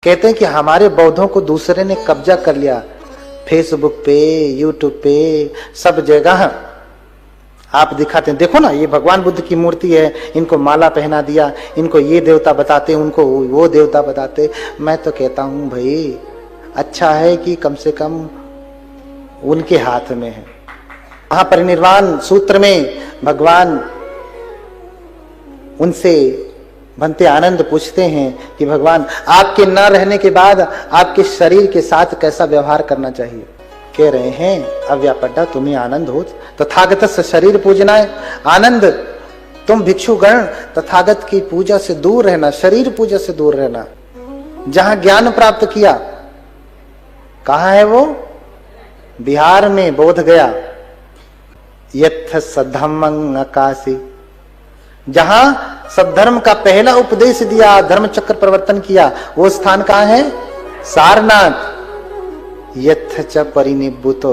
कहते हैं कि हमारे बौद्धों को दूसरे ने कब्जा कर लिया। फेसबुक पे, यूट्यूब पे, सब जगह आप दिखाते हैं, देखो ना ये भगवान बुद्ध की मूर्ति है, इनको माला पहना दिया, इनको ये देवता बताते, उनको वो देवता बताते। मैं तो कहता हूं भाई अच्छा है कि कम से कम उनके हाथ में है। महापरिनिर्वाण सूत्र में भगवान उनसे भंते आनंद पूछते हैं कि भगवान आपके न रहने के बाद आपके शरीर के साथ कैसा व्यवहार करना चाहिए। कह रहे हैं अव्यापड्डा तुम्हें आनंद हो तथागत से शरीर पूजना है। आनंद तुम भिक्षुगण तथागत की पूजा से दूर रहना, शरीर पूजा से दूर रहना। जहां ज्ञान प्राप्त किया, कहां है वो? बिहार में बोध गया। यथ सद्धम्मं अकाशी, जहां सद्धर्म का पहला उपदेश दिया, धर्म चक्र परिवर्तन किया, वो स्थान कहां है? सारनाथ। यथ च परिनिब्बुतो,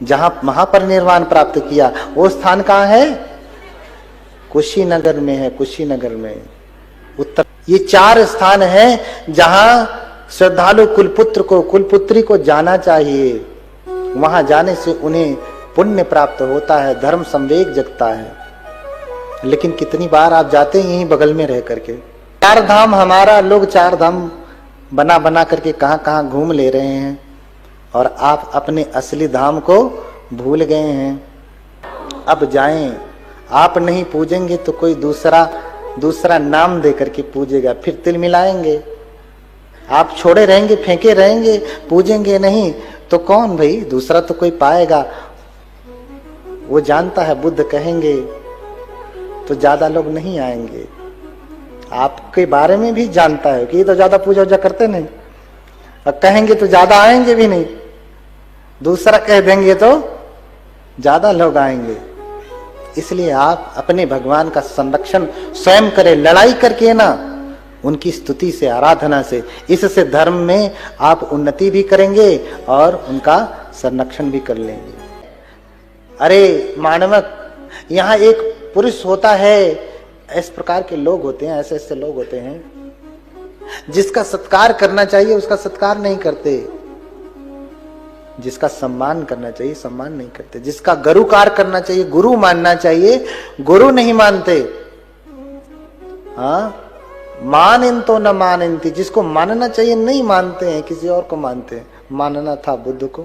जहां महापरिनिर्वाण प्राप्त किया, वो स्थान कहां है? कुशीनगर में है, कुशीनगर में उत्तर। ये 4 स्थान है जहां श्रद्धालु कुलपुत्र को, कुलपुत्री को जाना चाहिए। वहां जाने से उन्हें पुण्य प्राप्त होता है, धर्म संवेग जगता है। लेकिन कितनी बार आप जाते हैं यहीं बगल में रह करके। 4 धाम हमारा, लोग 4 धाम बना बना करके कहां कहां घूम ले रहे हैं और आप अपने असली धाम को भूल गए हैं। अब जाएं, आप नहीं पूजेंगे तो कोई दूसरा नाम दे करके पूजेगा, फिर तिल मिलाएंगे। आप छोड़े रहेंगे, फेंके रहेंगे, पूजेंगे नहीं तो कौन भाई? दूसरा तो कोई पाएगा। वो जानता है बुद्ध कहेंगे तो ज्यादा लोग नहीं आएंगे। आपके बारे में भी जानता है कि ये तो ज्यादा पूजा वूजा करते नहीं, और कहेंगे तो ज्यादा आएंगे भी नहीं। दूसरा कह देंगे तो ज्यादा लोग आएंगे। इसलिए आप अपने भगवान का संरक्षण स्वयं करें, लड़ाई करके ना, उनकी स्तुति से, आराधना से। इससे धर्म में आप उन्नति भी करेंगे और उनका संरक्षण भी कर लेंगे। अरे मानवक, यहाँ एक पुरुष होता है, इस प्रकार के लोग होते हैं, ऐसे ऐसे लोग होते हैं जिसका सत्कार करना चाहिए उसका सत्कार नहीं करते, जिसका सम्मान करना चाहिए सम्मान नहीं करते, जिसका गुरुकार करना चाहिए, गुरु मानना चाहिए, गुरु नहीं मानते। हाँ, मानें तो न मानेंती, जिसको मानना चाहिए नहीं मानते हैं, किसी और को मानते हैं। मानना था बुद्ध को,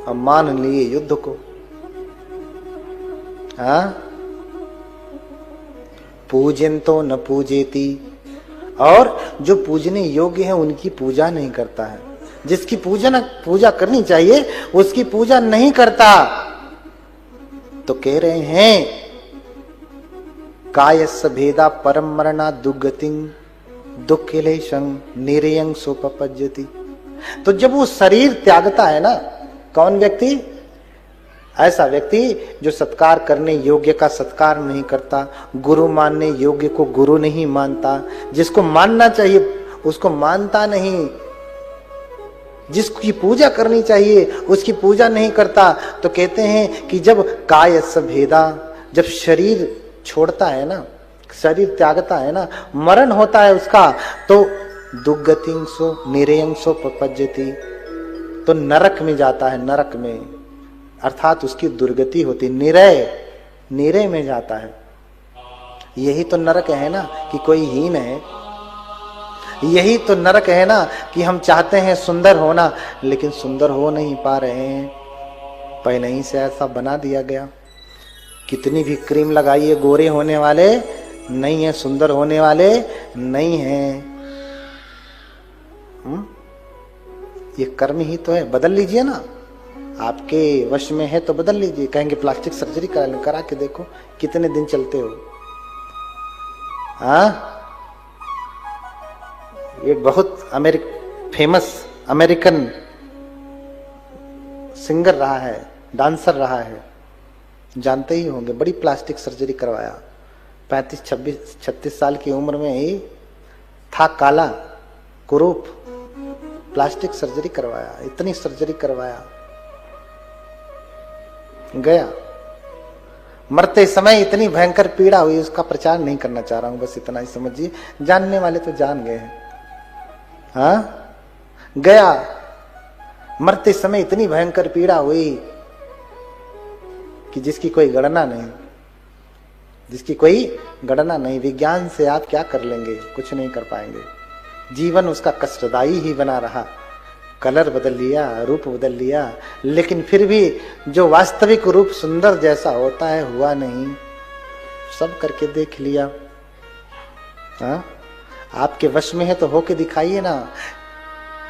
अब मान लिए युद्ध को। हाँ, पूजन तो न पूजेती, और जो पूजने योग्य है उनकी पूजा नहीं करता है। जिसकी पूजा करनी चाहिए उसकी पूजा नहीं करता। तो कह रहे हैं कायस्य भेदा परम मरणा दुर्गतिं दुःखिलेशं निरयं सोपपज्यति। तो जब वो शरीर त्यागता है ना, कौन व्यक्ति? ऐसा व्यक्ति जो सत्कार करने योग्य का सत्कार नहीं करता, गुरु मानने योग्य को गुरु नहीं मानता, जिसको मानना चाहिए उसको मानता नहीं, जिसकी पूजा करनी चाहिए उसकी पूजा नहीं करता। तो कहते हैं कि जब कायस्य भेदा, जब शरीर छोड़ता है ना, शरीर त्यागता है ना, मरण होता है उसका, तो दुर्गतिं सो निरयं सो पपज्यति, तो नरक में जाता है, नरक में, अर्थात उसकी दुर्गति होती, निरय में जाता है। यही तो नरक है ना कि कोई हीन है, यही तो नरक है ना कि हम चाहते हैं सुंदर होना लेकिन सुंदर हो नहीं पा रहे हैं, पहले ही से ऐसा बना दिया गया। कितनी भी क्रीम लगाइए, गोरे होने वाले नहीं है, सुंदर होने वाले नहीं हैं। ये कर्म ही तो है, बदल लीजिए ना, आपके वश में है तो बदल लीजिए। कहेंगे प्लास्टिक सर्जरी करा के देखो कितने दिन चलते हो। हाँ, ये बहुत फेमस अमेरिकन सिंगर रहा है, डांसर रहा है, जानते ही होंगे, बड़ी प्लास्टिक सर्जरी करवाया। 35-36 साल की उम्र में ही था काला, कुरूप, प्लास्टिक सर्जरी करवाया, इतनी सर्जरी करवाया, गया। मरते समय इतनी भयंकर पीड़ा हुई, उसका प्रचार नहीं करना चाह रहा हूं, बस इतना ही समझिए। जानने वाले तो जान गए हैं। हाँ, गया। मरते समय इतनी भयंकर पीड़ा हुई कि जिसकी कोई गणना नहीं, जिसकी कोई गणना नहीं। विज्ञान से आप क्या कर लेंगे? कुछ नहीं कर पाएंगे। जीवन उसका कष्टदायी ही बना रहा। कलर बदल लिया, रूप बदल लिया, लेकिन फिर भी जो वास्तविक रूप सुंदर जैसा होता है हुआ नहीं। सब करके देख लिया। हाँ, आपके वश में है तो होके दिखाइए ना।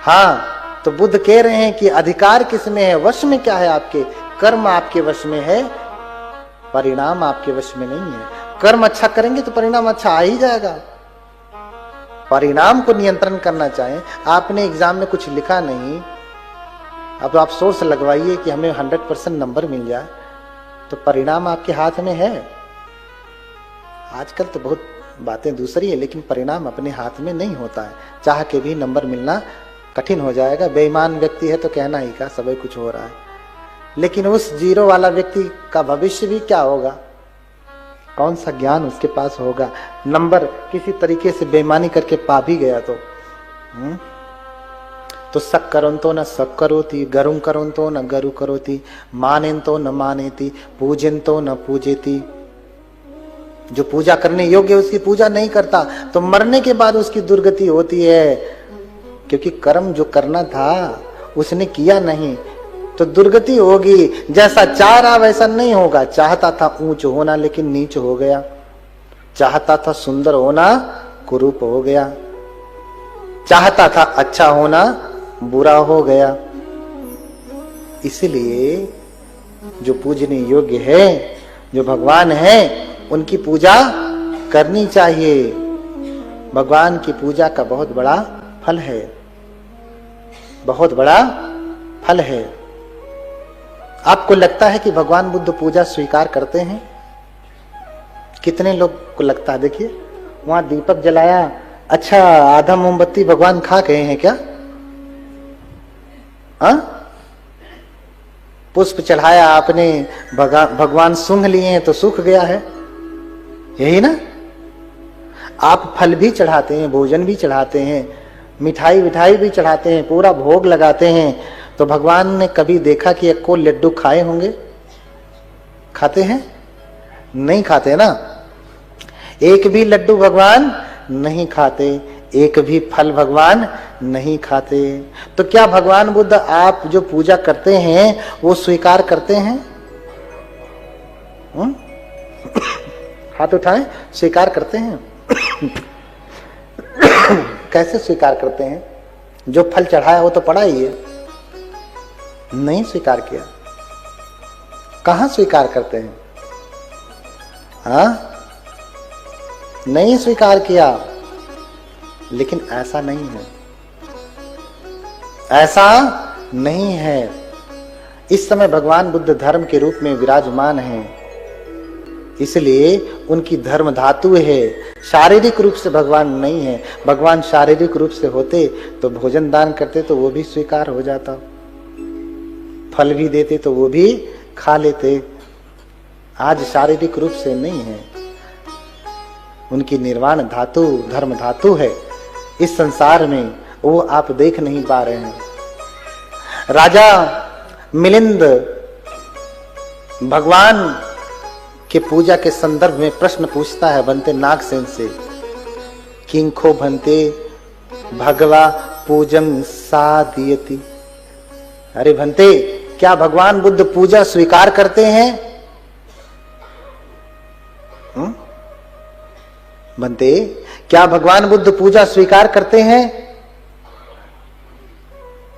हाँ, तो बुद्ध कह रहे हैं कि अधिकार किस में है, वश में क्या है आपके? कर्म आपके वश में है, परिणाम आपके वश में नहीं है। कर्म अच्छा करेंगे तो परिणाम अच्छा आ ही जाएगा। परिणाम को नियंत्रण करना चाहें, आपने एग्जाम में कुछ लिखा नहीं, अब आप सोर्स लगवाइए कि हमें 100% नंबर मिल जाए, तो परिणाम आपके हाथ में है। आजकल तो बहुत बातें दूसरी है, लेकिन परिणाम अपने हाथ में नहीं होता है। चाह के भी नंबर मिलना कठिन हो जाएगा। बेईमान व्यक्ति है तो कहना ही का सब कुछ हो रहा है, लेकिन उस जीरो वाला व्यक्ति का भविष्य भी क्या होगा? कौन सा ज्ञान उसके पास होगा? नंबर किसी तरीके से बेईमानी करके पा भी गया तो सक करोंतो न सक करोती, गरुं करोंतो न गरु करोती, मानेंतो न मानेती, पूजेंतो न पूजेती। जो पूजा करने योग्य उसकी पूजा नहीं करता तो मरने के बाद उसकी दुर्गति होती है, क्योंकि कर्म जो करना था उसने किया नहीं, तो दुर्गति होगी। जैसा चाह रहा वैसा नहीं होगा। चाहता था ऊंच होना लेकिन नीच हो गया, चाहता था सुंदर होना कुरूप हो गया, चाहता था अच्छा होना बुरा हो गया। इसलिए जो पूजने योग्य है, जो भगवान है, उनकी पूजा करनी चाहिए। भगवान की पूजा का बहुत बड़ा फल है, बहुत बड़ा फल है। आपको लगता है कि भगवान बुद्ध पूजा स्वीकार करते हैं? कितने लोग को लगता है? देखिए वहां दीपक जलाया, अच्छा आधा मोमबत्ती भगवान खा गए हैं क्या? पुष्प चढ़ाया आपने, भगवान सूंघ लिए हैं तो सूख गया है, यही ना? आप फल भी चढ़ाते हैं, भोजन भी चढ़ाते हैं, मिठाई विठाई भी चढ़ाते हैं, पूरा भोग लगाते हैं, तो भगवान ने कभी देखा कि एक को लड्डू खाए होंगे? खाते हैं? नहीं खाते ना। एक भी लड्डू भगवान नहीं खाते, एक भी फल भगवान नहीं खाते। तो क्या भगवान बुद्ध आप जो पूजा करते हैं वो स्वीकार करते हैं? हाथ उठाएं, स्वीकार करते हैं? कैसे स्वीकार करते हैं? जो फल चढ़ाया वो तो पड़ा ही है, नहीं स्वीकार किया। कहां स्वीकार करते हैं? हाँ, नहीं स्वीकार किया। लेकिन ऐसा नहीं है, ऐसा नहीं है। इस समय भगवान बुद्ध धर्म के रूप में विराजमान हैं, इसलिए उनकी धर्म धातु है। शारीरिक रूप से भगवान नहीं है। भगवान शारीरिक रूप से होते तो भोजन दान करते तो वो भी स्वीकार हो जाता, फल भी देते तो वो भी खा लेते। आज शारीरिक रूप से नहीं है, उनकी निर्वाण धातु धर्म धातु है इस संसार में, वो आप देख नहीं पा रहे हैं। राजा मिलिंद भगवान के पूजा के संदर्भ में प्रश्न पूछता है बनते नागसेन से, किंखो भंते भगवा पूजन साधयति। अरे भंते, क्या भगवान बुद्ध पूजा स्वीकार करते हैं? बनते, क्या भगवान बुद्ध पूजा स्वीकार करते हैं?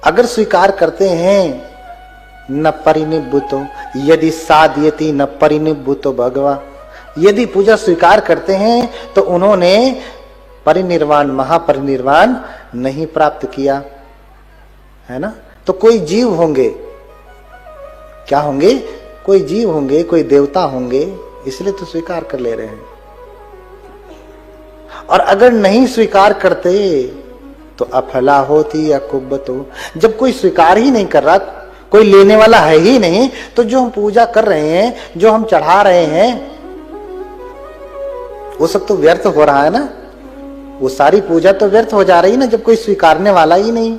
अगर स्वीकार करते हैं, न परिनिब्बुतो यदि साधयति न परिनिब्बुतो भगवा। यदि पूजा स्वीकार करते हैं तो उन्होंने परिनिर्वाण महापरिनिर्वाण नहीं प्राप्त किया, है ना? तो कोई जीव होंगे, क्या होंगे? कोई जीव होंगे, कोई देवता होंगे, इसलिए तो स्वीकार कर ले रहे हैं। और अगर नहीं स्वीकार करते तो अफला होती या कुब्बतो। जब कोई स्वीकार ही नहीं कर रहा, कोई लेने वाला है ही नहीं, तो जो हम पूजा कर रहे हैं, जो हम चढ़ा रहे हैं, वो सब तो व्यर्थ हो रहा है ना। वो सारी पूजा तो व्यर्थ हो जा रही ना जब कोई स्वीकारने वाला ही नहीं।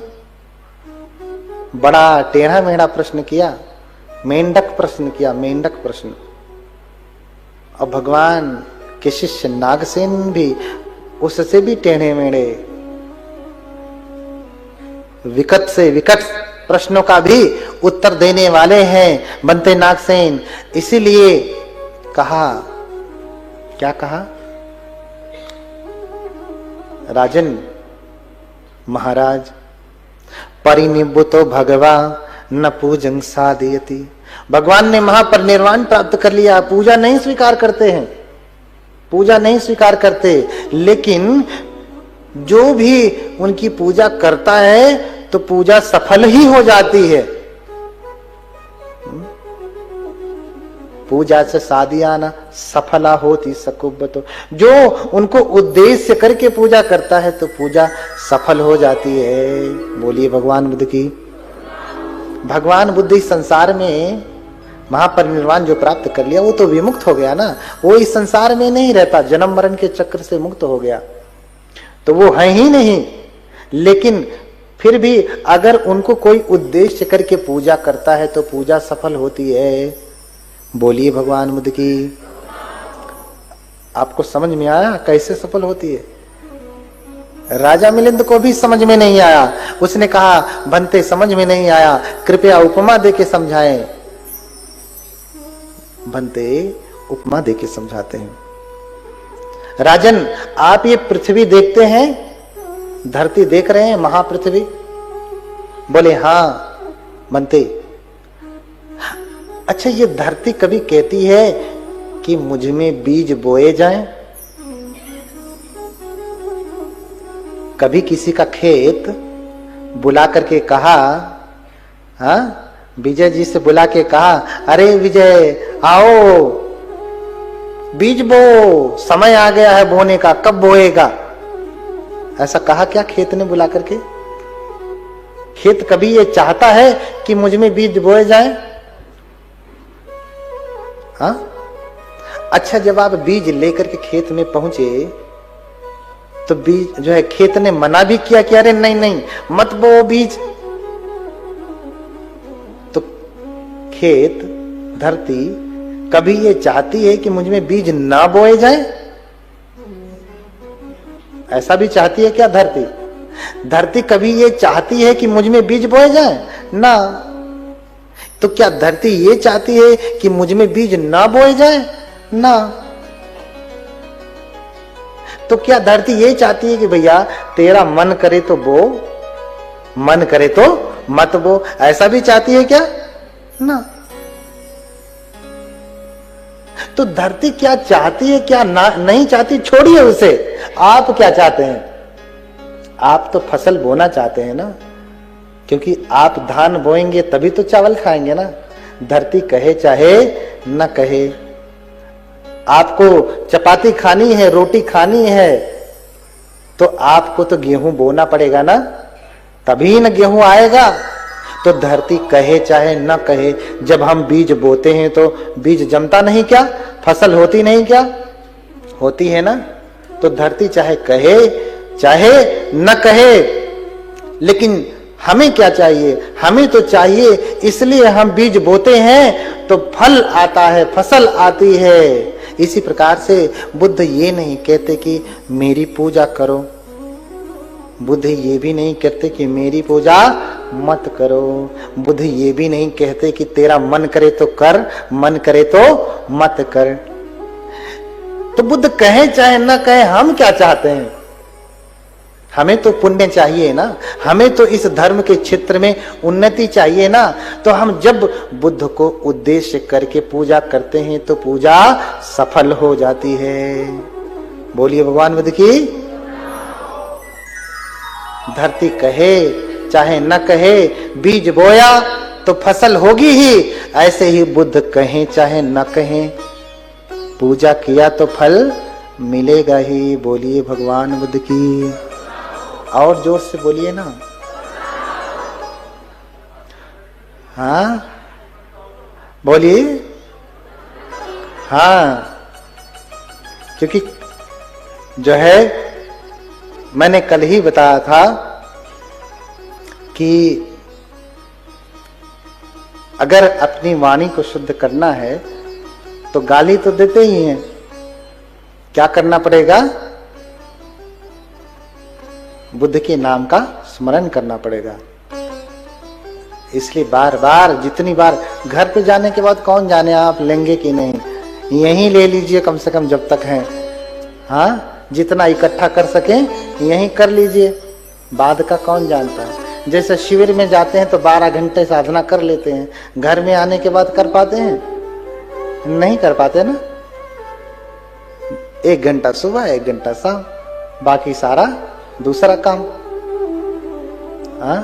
बड़ा टेढ़ा मेढ़ा प्रश्न किया, मेंढक प्रश्न किया, मेंढक प्रश्न। और भगवान के शिष्य नागसेन भी उससे भी टेढ़े मेढ़े विकट से विकट प्रश्नों का भी उत्तर देने वाले हैं बनते नागसेन। इसीलिए कहा, क्या कहा? राजन महाराज, परिनिब्बुतो भगवा न पूजन साधयति। भगवान ने महापरिनिर्वाण प्राप्त कर लिया, पूजा नहीं स्वीकार करते हैं, पूजा नहीं स्वीकार करते, लेकिन जो भी उनकी पूजा करता है तो पूजा सफल ही हो जाती है। पूजा से साधियाना सफला होती सकुब्बतो। जो उनको उद्देश्य करके पूजा करता है तो पूजा सफल हो जाती है। बोलिए भगवान बुद्ध की। भगवान बुद्ध इस संसार में महापरिनिर्वाण जो प्राप्त कर लिया वो तो विमुक्त हो गया ना, वो इस संसार में नहीं रहता, जन्म मरण के चक्र से मुक्त हो गया, तो वो है ही नहीं। लेकिन फिर भी अगर उनको कोई उद्देश्य करके पूजा करता है तो पूजा सफल होती है। बोलिए भगवान बुद्ध की। आपको समझ में आया कैसे सफल होती है? राजा मिलिंद को भी समझ में नहीं आया, उसने कहा बनते समझ में नहीं आया, कृपया उपमा देके समझाएं। बनते उपमा देके समझाते हैं। राजन, आप ये पृथ्वी देखते हैं, धरती देख रहे हैं, महापृथ्वी? बोले हाँ। बनते, अच्छा ये धरती कभी कहती है कि मुझ में बीज बोए जाएं? कभी किसी का खेत बुला करके कहा, हाँ, विजय जी से बुला के कहा, अरे विजय आओ बीज बो, समय आ गया है बोने का, कब बोएगा? ऐसा कहा क्या खेत ने बुला करके? खेत कभी ये चाहता है कि मुझ में बीज बोए जाए? हाँ? अच्छा, जब आप बीज लेकर के खेत में पहुंचे तो बीज जो है, खेत ने मना भी किया कि अरे नहीं नहीं मत बो बीज, तो खेत धरती कभी ये चाहती है कि मुझ में बीज ना बोए जाए? ऐसा भी चाहती है क्या धरती? धरती कभी ये चाहती है कि मुझ में बीज बोए जाए? ना। तो क्या धरती ये चाहती है कि मुझ में बीज ना बोए जाए? ना। तो क्या धरती ये चाहती है कि भैया तेरा मन करे तो बो, मन करे तो मत बो? ऐसा भी चाहती है क्या? ना। तो धरती क्या चाहती है क्या नहीं चाहती, छोड़िए उसे। आप क्या चाहते हैं? आप तो फसल बोना चाहते हैं ना, क्योंकि आप धान बोएंगे तभी तो चावल खाएंगे ना। धरती कहे चाहे न कहे, आपको चपाती खानी है, रोटी खानी है, तो आपको तो गेहूं बोना पड़ेगा ना, तभी न गेहूं आएगा। तो धरती कहे चाहे न कहे, जब हम बीज बोते हैं तो बीज जमता नहीं क्या? फसल होती नहीं क्या? होती है ना। तो धरती चाहे कहे चाहे न कहे, लेकिन हमें क्या चाहिए? हमें तो चाहिए, इसलिए हम बीज बोते हैं तो फल आता है, फसल आती है। इसी प्रकार से बुद्ध ये नहीं कहते कि मेरी पूजा करो, बुद्ध ये भी नहीं कहते कि मेरी पूजा मत करो, बुद्ध ये भी नहीं कहते कि तेरा मन करे तो कर, मन करे तो मत कर। तो बुद्ध कहे चाहे न कहे, हम क्या चाहते हैं? हमें तो पुण्य चाहिए ना, हमें तो इस धर्म के क्षेत्र में उन्नति चाहिए ना। तो हम जब बुद्ध को उद्देश्य करके पूजा करते हैं तो पूजा सफल हो जाती है। बोलिए भगवान बुद्ध की। धरती कहे चाहे न कहे, बीज बोया तो फसल होगी ही। ऐसे ही बुद्ध कहें चाहे न कहें, पूजा किया तो फल मिलेगा ही। बोलिए भगवान बुद्ध की। और जोर से बोलिए ना। हाँ बोलिए। हाँ, क्योंकि जो है मैंने कल ही बताया था कि अगर अपनी वाणी को शुद्ध करना है तो गाली तो देते ही हैं, क्या करना पड़ेगा? बुद्ध के नाम का स्मरण करना पड़ेगा। इसलिए बार बार, जितनी बार, घर पे जाने के बाद कौन जाने आप लेंगे कि नहीं, यहीं ले लीजिए कम से कम जब तक हैं। हाँ, जितना इकट्ठा कर सकें यहीं कर लीजिए, बाद का कौन जानता है। जैसे शिविर में जाते हैं तो 12 घंटे साधना कर लेते हैं, घर में आने के बाद कर पाते हैं? नहीं कर पाते ना। 1 घंटा सुबह, 1 घंटा शाम, बाकी सारा दूसरा काम। हाँ,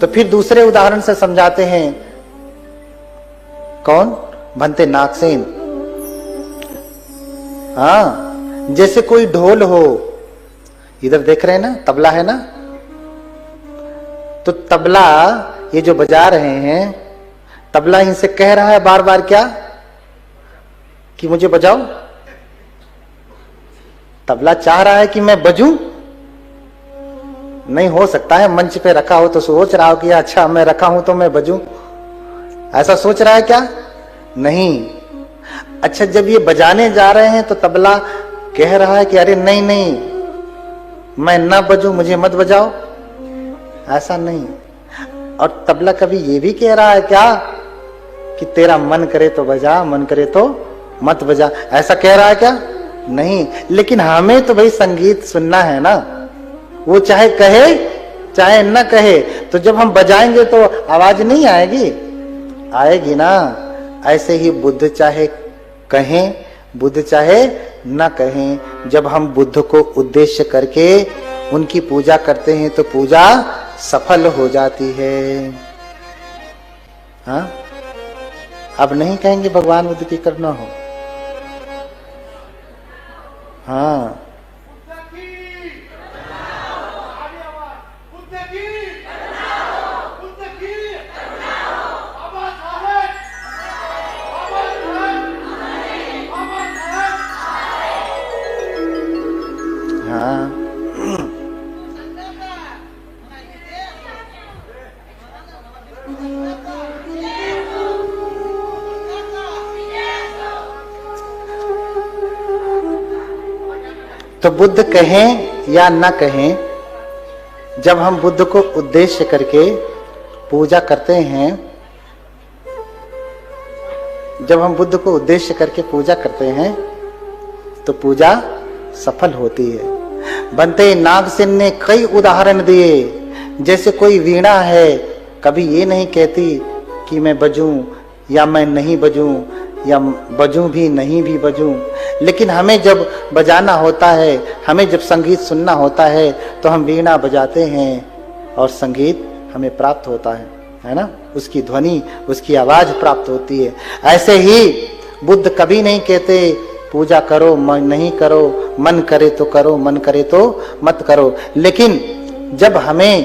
तो फिर दूसरे उदाहरण से समझाते हैं। कौन? भंते नागसेन। हाँ, जैसे कोई ढोल हो, इधर देख रहे हैं ना, तबला है ना, तो तबला ये जो बजा रहे हैं, तबला इनसे कह रहा है बार बार क्या कि मुझे बजाओ। तबला चाह रहा है कि मैं बजूं? नहीं हो सकता है। मंच पे रखा हो तो सोच रहा हो कि अच्छा मैं रखा हूं तो मैं बजूं, ऐसा सोच रहा है क्या? नहीं। अच्छा, जब ये बजाने जा रहे हैं तो तबला कह रहा है कि अरे नहीं नहीं, मैं ना बजूं, मुझे मत बजाओ, ऐसा नहीं। और तबला कभी ये भी कह रहा है क्या कि तेरा मन करे तो बजा, मन करे तो मत बजा, ऐसा कह रहा है क्या? नहीं। लेकिन हमें तो भाई संगीत सुनना है ना, वो चाहे कहे चाहे न कहे, तो जब हम बजाएंगे तो आवाज नहीं आएगी? आएगी ना। ऐसे ही बुद्ध चाहे कहें, बुद्ध चाहे न कहें, जब हम बुद्ध को उद्देश्य करके उनकी पूजा करते हैं तो पूजा सफल हो जाती है। हाँ, अब नहीं कहेंगे भगवान बुद्ध की करना हो। हाँ, तो बुद्ध कहें या न कहें, जब हम बुद्ध को उद्देश्य करके पूजा करते हैं, जब हम बुद्ध को उद्देश्य करके पूजा करते हैं तो पूजा सफल होती है। बनते नागसेन ने कई उदाहरण दिए। जैसे कोई वीणा है, कभी ये नहीं कहती कि मैं बजूं या मैं नहीं बजूं, या बजूं भी नहीं भी बजूं, लेकिन हमें जब बजाना होता है, हमें जब संगीत सुनना होता है तो हम वीणा बजाते हैं और संगीत हमें प्राप्त होता है ना, उसकी ध्वनि, उसकी आवाज प्राप्त होती है। ऐसे ही बुद्ध कभी नहीं कहते पूजा करो, मन नहीं करो, मन करे तो करो, मन करे तो मत करो। लेकिन जब हमें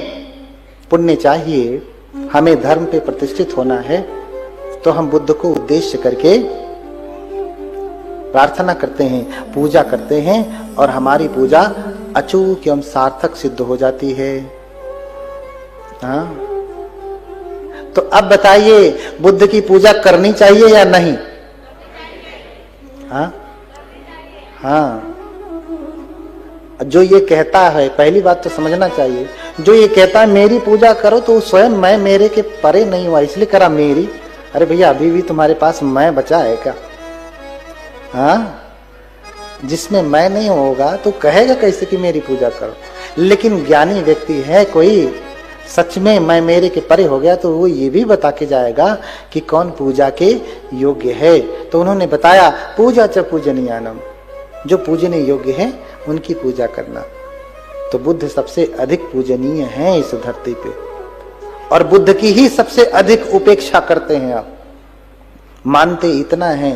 पुण्य चाहिए, हमें धर्म पे प्रतिष्ठित होना है, तो हम बुद्ध को उद्देश्य करके प्रार्थना करते हैं, पूजा करते हैं, और हमारी पूजा अचूक एवं सार्थक सिद्ध हो जाती है। हाँ, तो अब बताइए, बुद्ध की पूजा करनी चाहिए या नहीं? हाँ हाँ, जो ये कहता है, पहली बात तो समझना चाहिए, जो ये कहता है मेरी पूजा करो, तो स्वयं मैं मेरे के परे नहीं हुआ, इसलिए करा मेरी। अरे भैया, अभी भी तुम्हारे पास मैं बचा है क्या? हाँ, जिसमें मैं नहीं होगा तो कहेगा कैसे कि मेरी पूजा करो। लेकिन ज्ञानी व्यक्ति है कोई, सच में मैं मेरे के परे हो गया, तो वो ये भी बता के जाएगा कि कौन पूजा के योग्य है। तो उन्होंने बताया, पूजा च पूजनीयानम, जो पूजने योग्य है उनकी पूजा करना। तो बुद्ध सबसे अधिक पूजनीय है इस धरती पे, और बुद्ध की ही सबसे अधिक उपेक्षा करते हैं। आप मानते इतना है,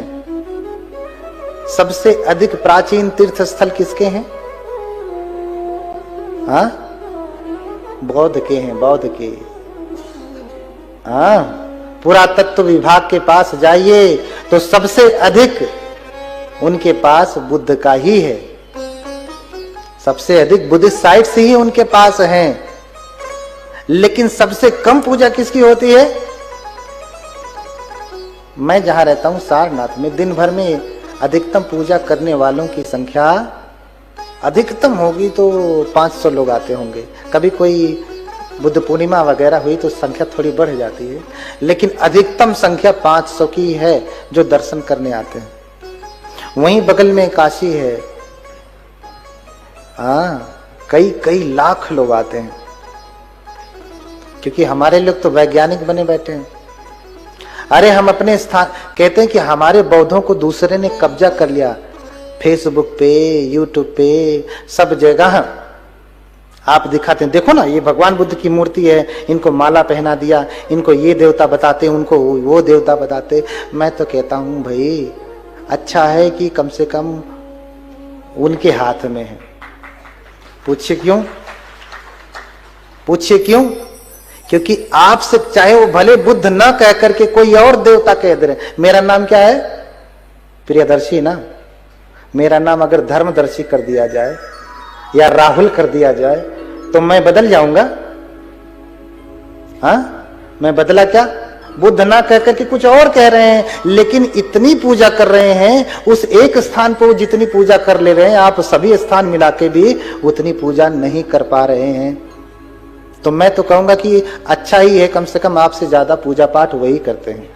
सबसे अधिक प्राचीन तीर्थ स्थल किसके हैं? हाँ, बौद्ध के हैं, बौद्ध के। हाँ, पुरातत्व विभाग के पास जाइए तो सबसे अधिक उनके पास बुद्ध का ही है। सबसे अधिक बुद्धिस्ट साइट्स ही उनके पास हैं, लेकिन सबसे कम पूजा किसकी होती है? मैं जहां रहता हूं सारनाथ में, दिन भर में अधिकतम पूजा करने वालों की संख्या अधिकतम होगी तो 500 लोग आते होंगे। कभी कोई बुद्ध पूर्णिमा वगैरह हुई तो संख्या थोड़ी बढ़ जाती है, लेकिन अधिकतम संख्या 500 की है जो दर्शन करने आते हैं। वहीं बगल में काशी है, कई कई लाख लोग आते हैं, क्योंकि हमारे लोग तो वैज्ञानिक बने बैठे हैं। अरे हम अपने स्थान, कहते हैं कि हमारे बौद्धों को दूसरे ने कब्जा कर लिया। फेसबुक पे, यूट्यूब पे, सब जगह आप दिखाते हैं, देखो ना ये भगवान बुद्ध की मूर्ति है, इनको माला पहना दिया, इनको ये देवता बताते, उनको वो देवता बताते। मैं तो कहता हूं भाई अच्छा है कि कम से कम उनके हाथ में है। पूछिए क्यों? पूछिए क्यों? क्योंकि आपसे चाहे वो भले बुद्ध ना कह करके कोई और देवता कह दे रहे। मेरा नाम क्या है? प्रियदर्शी ना। मेरा नाम अगर धर्मदर्शी कर दिया जाए या राहुल कर दिया जाए तो मैं बदल जाऊंगा? मैं बदला क्या? बुद्ध ना कह करके कुछ और कह रहे हैं, लेकिन इतनी पूजा कर रहे हैं, उस एक स्थान पर जितनी पूजा कर ले रहे हैं, आप सभी स्थान मिला के भी उतनी पूजा नहीं कर पा रहे हैं। तो मैं तो कहूंगा कि अच्छा ही है, कम से कम आपसे ज्यादा पूजा पाठ वही करते हैं।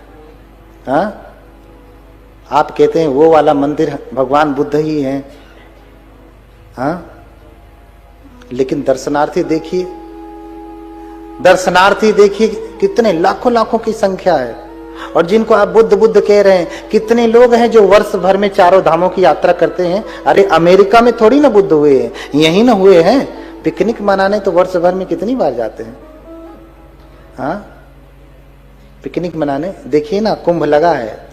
आप कहते हैं वो वाला मंदिर भगवान बुद्ध ही है, लेकिन दर्शनार्थी देखिए, दर्शनार्थी देखिए कितने लाखों लाखों की संख्या है। और जिनको आप बुद्ध बुद्ध कह रहे हैं, कितने लोग हैं जो वर्ष भर में चारों धामों की यात्रा करते हैं। अरे अमेरिका में थोड़ी ना बुद्ध हुए हैं, यहीं ना हुए हैं। पिकनिक मनाने तो वर्ष भर में कितनी बार जाते हैं। पिकनिक मनाने देखिए ना, कुंभ लगा है।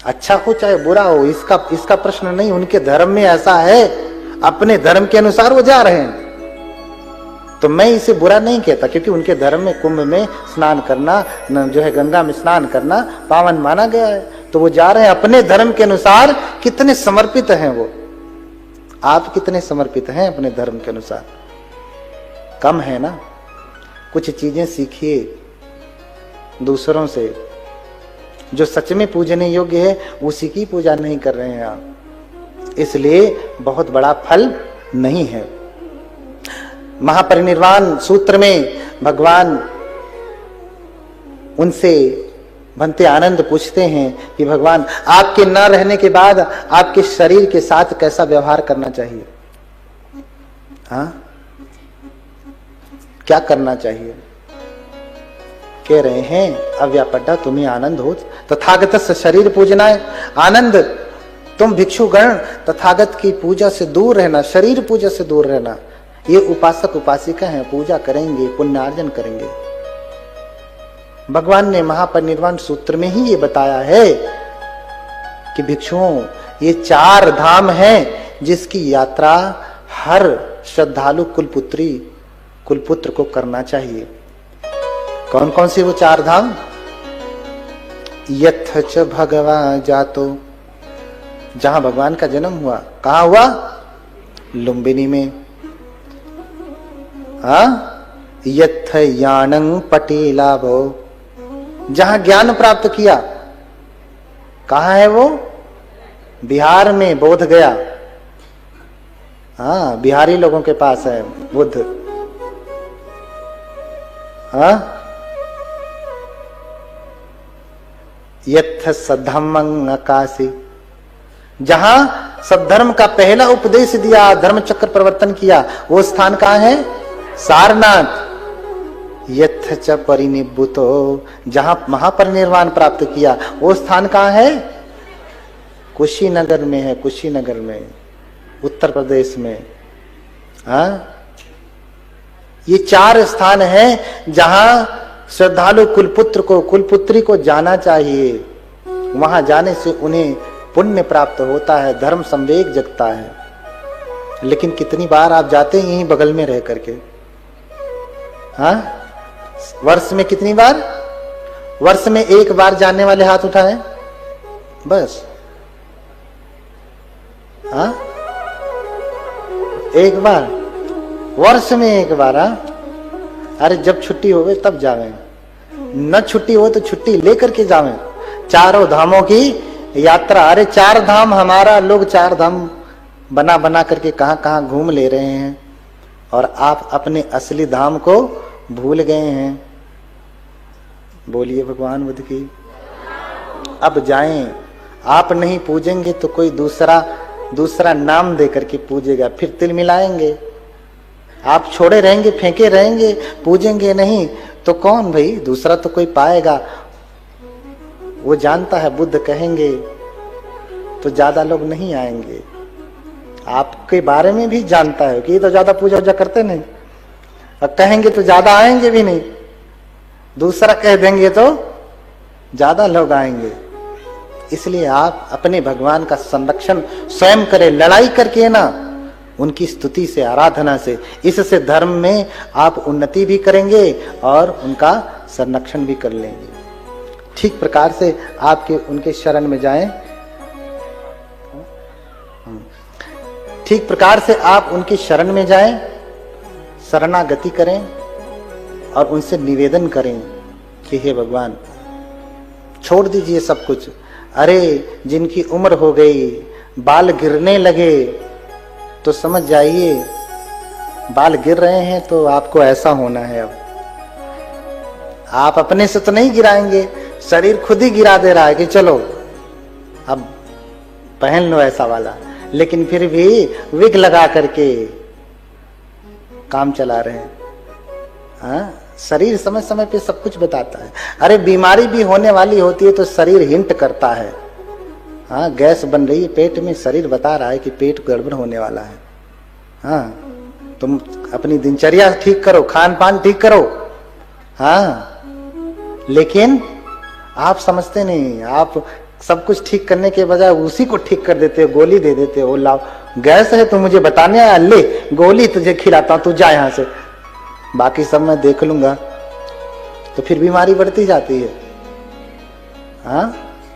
अच्छा हो चाहे बुरा हो, इसका प्रश्न नहीं। उनके धर्म में ऐसा है, अपने धर्म के अनुसार वो जा रहे हैं, तो मैं इसे बुरा नहीं कहता, क्योंकि उनके धर्म में कुंभ में स्नान करना, जो है गंगा में स्नान करना पावन माना गया है। तो वो जा रहे हैं अपने धर्म के अनुसार। कितने समर्पित हैं वो। आप कितने समर्पित हैं अपने धर्म के अनुसार? कम है ना। कुछ चीजें सीखिए दूसरों से। जो सच में पूजने योग्य है उसी की पूजा नहीं कर रहे हैं आप, इसलिए बहुत बड़ा फल नहीं है। महापरिनिर्वाण सूत्र में भगवान उनसे भंते आनंद पूछते हैं कि भगवान आपके न रहने के बाद आपके शरीर के साथ कैसा व्यवहार करना चाहिए? क्या करना चाहिए? कह रहे हैं अव्यापड्डा तुम्हें आनंद हो तथागत शरीर पूजनाय। आनंद तुम भिक्षुगण तथागत की पूजा से दूर रहना, शरीर पूजा से दूर रहना। ये उपासक उपासिका हैं, पूजा करेंगे, पुण्यार्जन करेंगे। भगवान ने महापरिनिर्वाण सूत्र में ही ये बताया है कि भिक्षुओं ये 4 धाम हैं जिसकी यात्रा हर श्रद्धालु कुलपुत्र को करना चाहिए। कौन कौन सी वो 4 धाम? यथ च भगवान जातो, जहां भगवान का जन्म हुआ। कहां हुआ? लुम्बिनी में। यथ यानंग पटेलाभो, जहां ज्ञान प्राप्त किया। कहां है वो? बिहार में, बोध गया। बिहारी लोगों के पास है बुद्ध। यथ सद्धम्मं अकाशी, जहां सद्धर्म का पहला उपदेश दिया, धर्म चक्र प्रवर्तन किया, वो स्थान कहां है? सारनाथ। यथ च परिनिब्बुतो, जहां महापरिनिर्वाण प्राप्त किया, वो स्थान कहां है? कुशीनगर में है, कुशीनगर में, उत्तर प्रदेश में। ये 4 स्थान हैं जहां श्रद्धालु कुलपुत्री को जाना चाहिए। वहां जाने से उन्हें पुण्य प्राप्त होता है, धर्म संवेग जगता है। लेकिन कितनी बार आप जाते हैं यहीं बगल में रह करके? वर्ष में कितनी बार? वर्ष में 1 बार जाने वाले हाथ उठाएं बस। एक बार, वर्ष में एक बार। अरे जब छुट्टी होवे तब जावे, न छुट्टी हो तो छुट्टी लेकर के जावे। चारों धामों की यात्रा। अरे 4 धाम हमारा, लोग 4 धाम बना बना करके कहां कहां घूम ले रहे हैं, और आप अपने असली धाम को भूल गए हैं। बोलिए भगवान बुद्ध की। अब जाएं। आप नहीं पूजेंगे तो कोई दूसरा नाम दे करके पूजेगा, फिर तिल मिलाएंगे। आप छोड़े रहेंगे, फेंके रहेंगे, पूजेंगे नहीं तो कौन भाई, दूसरा तो कोई पाएगा। वो जानता है बुद्ध कहेंगे तो ज्यादा लोग नहीं आएंगे। आपके बारे में भी जानता है कि ये तो ज्यादा पूजा वूजा करते नहीं, और कहेंगे तो ज्यादा आएंगे भी नहीं। दूसरा कह देंगे तो ज्यादा लोग आएंगे। इसलिए आप अपने भगवान का संरक्षण स्वयं करें, लड़ाई करके ना, उनकी स्तुति से, आराधना से। इससे धर्म में आप उन्नति भी करेंगे और उनका संरक्षण भी कर लेंगे। ठीक प्रकार से आपके उनके शरण में जाएं। ठीक प्रकार से आप उनकी शरण में जाएं, शरणागति करें और उनसे निवेदन करें कि हे भगवान, छोड़ दीजिए सब कुछ। अरे जिनकी उम्र हो गई, बाल गिरने लगे, तो समझ जाइए बाल गिर रहे हैं तो आपको ऐसा होना है। अब आप अपने से तो नहीं गिराएंगे, शरीर खुद ही गिरा दे रहा है कि चलो अब पहन लो ऐसा वाला, लेकिन फिर भी विग लगा करके काम चला रहे हैं। हाँ, शरीर समय समय पे सब कुछ बताता है। अरे बीमारी भी होने वाली होती है तो शरीर हिंट करता है। हाँ, गैस बन रही है पेट में, शरीर बता रहा है कि पेट गड़बड़ होने वाला है। हाँ, तुम अपनी दिनचर्या ठीक करो, खान पान ठीक करो। हाँ, लेकिन आप समझते नहीं, आप सब कुछ ठीक करने के बजाय उसी को ठीक कर देते हो, गोली दे देते हो। लाओ गैस है तो मुझे बताने आया, ले गोली तुझे खिलाता हूं, तू जा यहां से, बाकी सब मैं देख लूंगा। तो फिर बीमारी बढ़ती जाती है। हाँ,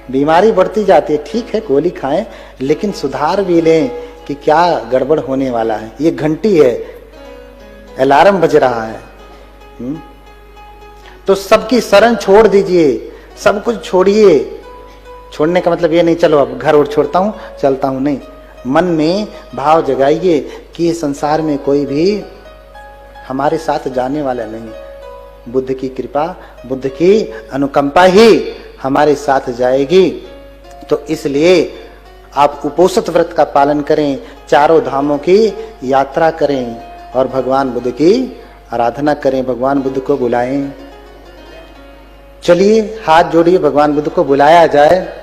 बीमारी बढ़ती जाती है। ठीक है, गोली खाएं, लेकिन सुधार भी लें कि क्या गड़बड़ होने वाला है। ये घंटी है, अलार्म बज रहा है। तो सबकी शरण छोड़ दीजिए, सब कुछ छोड़िए। छोड़ने का मतलब ये नहीं चलो अब घर और छोड़ता हूं, चलता हूं, नहीं। मन में भाव जगाइए कि इस संसार में कोई भी हमारे साथ जाने वाला नहीं। बुद्ध की कृपा, बुद्ध की अनुकंपा ही हमारे साथ जाएगी। तो इसलिए आप उपोषित व्रत का पालन करें, 4 धामों की यात्रा करें और भगवान बुद्ध की आराधना करें, भगवान बुद्ध को बुलाएं। चलिए हाथ जोड़िए, भगवान बुद्ध को बुलाया जाए।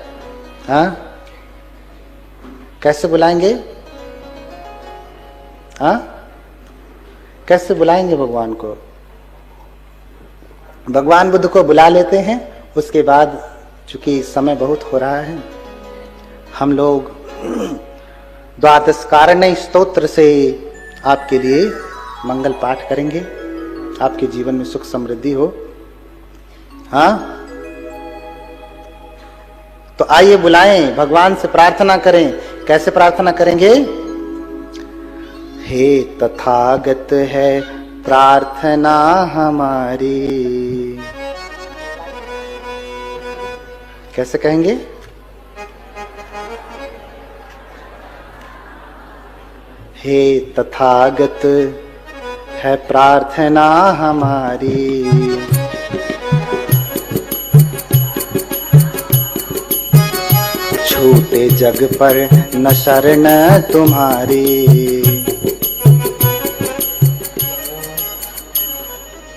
हाँ, कैसे बुलाएंगे? हाँ, कैसे बुलाएंगे भगवान को? भगवान बुद्ध को बुला लेते हैं। उसके बाद चूंकि समय बहुत हो रहा है, हम लोग 12 कारण्य स्तोत्र से आपके लिए मंगल पाठ करेंगे, आपके जीवन में सुख समृद्धि हो। हाँ, तो आइए बुलाएं, भगवान से प्रार्थना करें। कैसे प्रार्थना करेंगे? हे तथागत है प्रार्थना हमारी। कैसे कहेंगे? हे तथागत है प्रार्थना हमारी, छूटे जग पर न शरण तुम्हारी।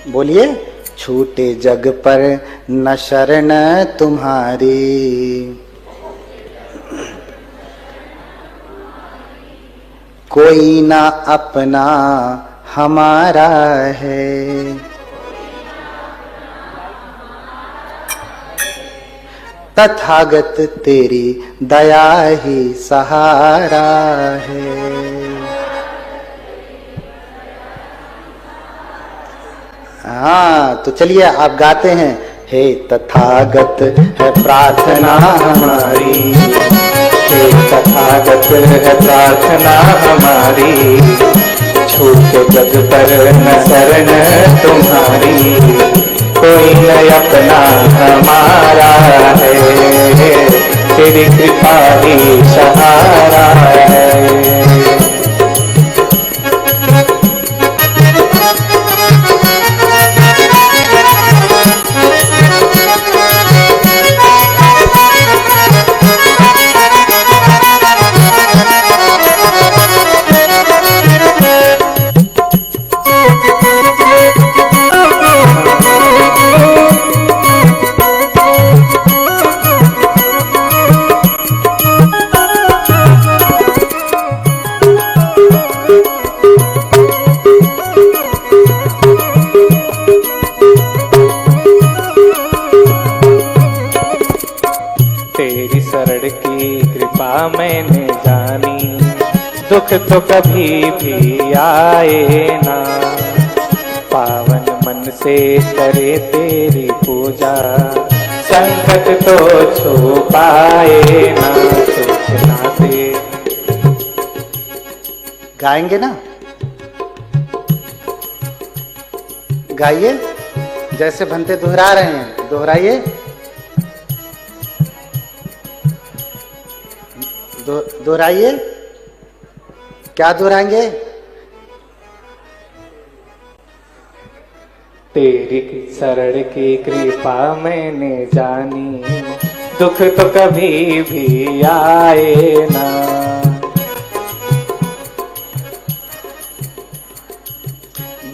बोलिए, छूटे जग पर न शरण तुम्हारी। कोई ना अपना हमारा है, तथागत तेरी दया ही सहारा है। हाँ, तो चलिए आप गाते हैं। हे तथागत है प्रार्थना हमारी, हे तथागत है प्रार्थना हमारी, छूटे जग पर न शरण तुम्हारी, कोई न अपना हमारा है, तेरी कृपा ही सहारा है। तेरी शरण की कृपा मैंने जानी, दुख तो कभी भी आए ना, पावन मन से करे तेरी पूजा, संकट तो छू पाए ना, सोचना दे। गाएंगे ना? गाइए, जैसे भंते दोहरा रहे हैं दोहराइए। दोहराइए। क्या दोहराएंगे? तेरी शरण की कृपा मैंने जानी, दुख तो कभी भी आए ना,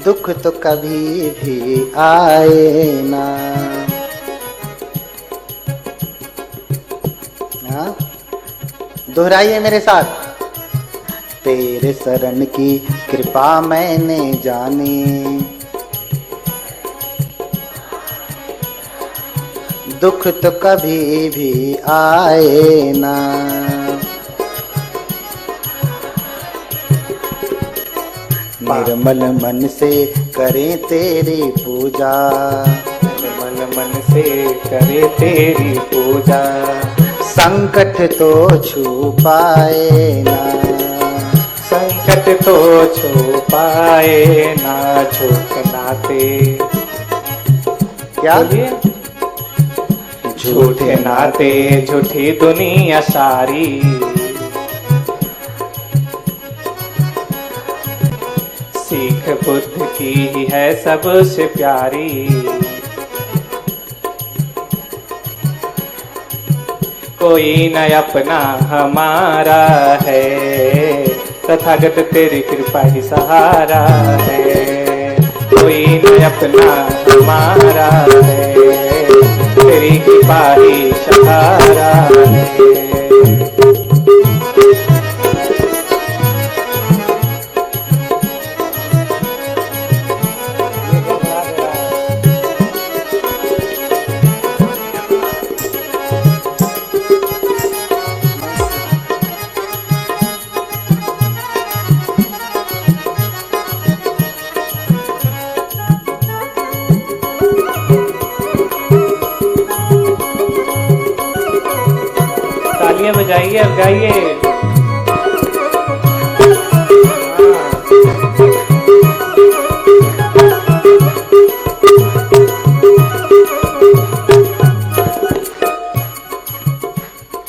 दुख तो कभी भी आए ना। हाँ? दोहराइए मेरे साथ। तेरे शरण की कृपा मैंने जानी, दुख तो कभी भी आए ना, निर्मल मन से करें तेरी पूजा, निर्मल मन से करे तेरी पूजा, संकट तो छू पाए ना, संकट तो छू पाए ना, झूठ नाते। क्या? झूठे नाते झूठी दुनिया सारी, सीख बुद्ध की ही है सबसे प्यारी, कोई न अपना हमारा है, तथागत तेरी कृपा ही सहारा है, कोई न अपना हमारा है, तेरी कृपा ही सहारा है। तालियां बजाइए और गाइए।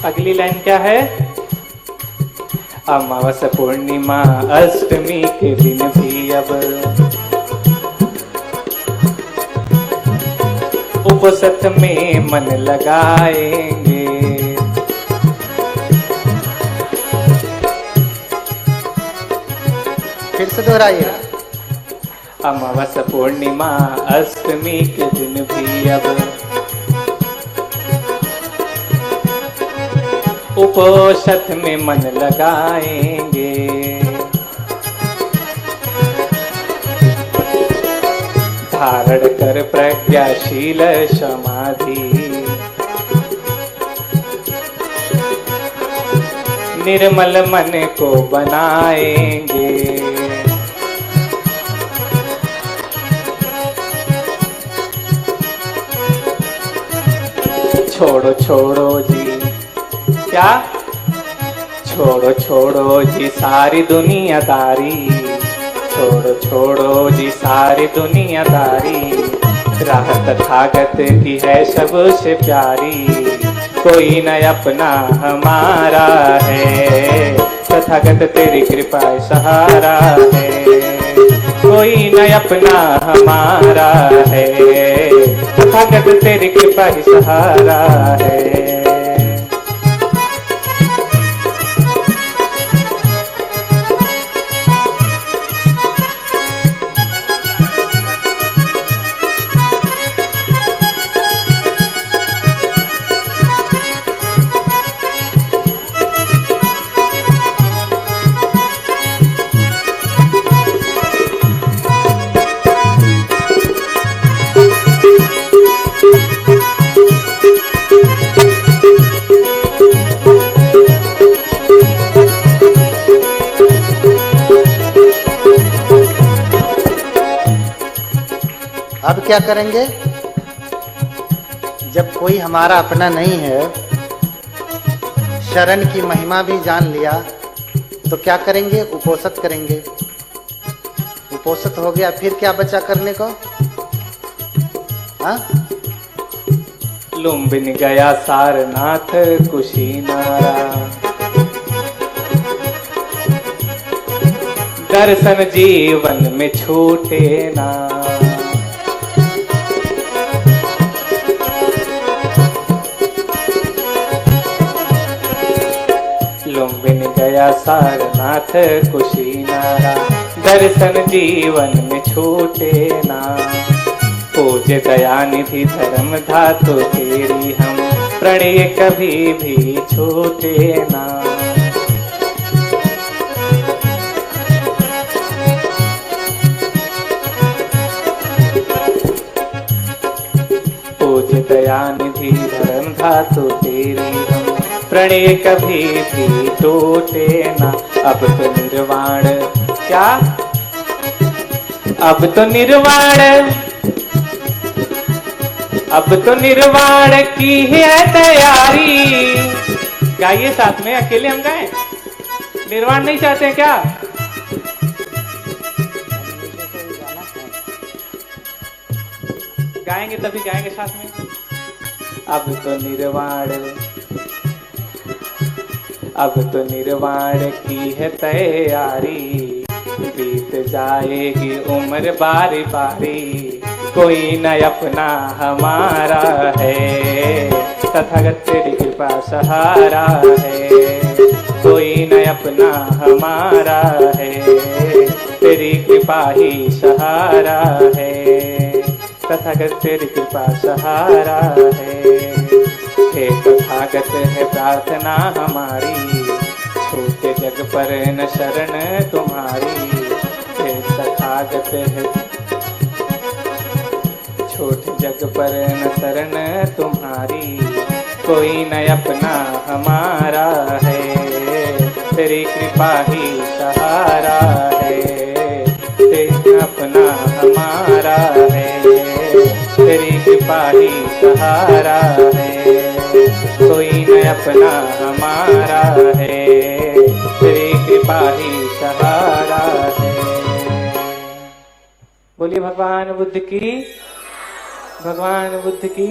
अगली लाइन क्या है? अमावस्या पूर्णिमा अष्टमी के दिन भी अब उपसत में मन लगाएंगे, फिर से दोहराइए। अमावस्या पूर्णिमा अष्टमी के दिन भी अब उपोषथ में मन लगाएंगे, धारण कर प्रज्ञाशील समाधि, निर्मल मन को बनाएंगे, छोड़ो छोड़ो जी। क्या? छोड़ो छोड़ो जी सारी दुनियादारी, छोड़ो छोड़ो जी सारी दुनियादारी, राह तथागत की है सबसे प्यारी, कोई न अपना हमारा है, तथागत तेरी कृपा सहारा है, कोई न अपना हमारा है, तथागत तेरी कृपा सहारा है। अब क्या करेंगे? जब कोई हमारा अपना नहीं है, शरण की महिमा भी जान लिया, तो क्या करेंगे? उपोषित करेंगे। उपोषित हो गया, फिर क्या बचा करने को? हाँ? लुम्बिन गया सारनाथ कुशीनारा, दर्शन जीवन में छूटे ना, लुम्बिन गया सारनाथ कुशीनारा, दर्शन जीवन में छूटे ना, पूज्य दयानिधि धर्म धातु तेरी हम, प्रणय कभी भी छूटे ना। पूज्य दयानिधि धर्म धातु तेरी हम, प्रणय कभी भी टूटे ना। अब तो निर्वाण क्या? अब तो निर्वाण, अब तो निर्वाण की है तैयारी। गाइए साथ में, अकेले हम गाएं? निर्वाण नहीं चाहते क्या? गाएंगे तभी गाएंगे साथ में। अब तो निर्वाण, अब तो निर्वाण की है तैयारी, बीत जाएगी उम्र बारी बारी, कोई न अपना हमारा है, तथागत तेरी कृपा सहारा है, कोई न अपना हमारा है, तेरी कृपा ही सहारा है, तथागत तेरी कृपा सहारा है। हे तथागत है प्रार्थना हमारी, छूटे जग पर न शरण तुम्हारी। हे तथागत है, छोटे जग पर न शरण तुम्हारी, कोई न अपना हमारा है, तेरी कृपा ही सहारा है, तेरी अपना हमारा है, तेरी कृपा ही सहारा है, कोई न अपना हमारा है, तेरी कृपा ही सहारा है। बोलिए भगवान बुद्ध की, भगवान बुद्ध की।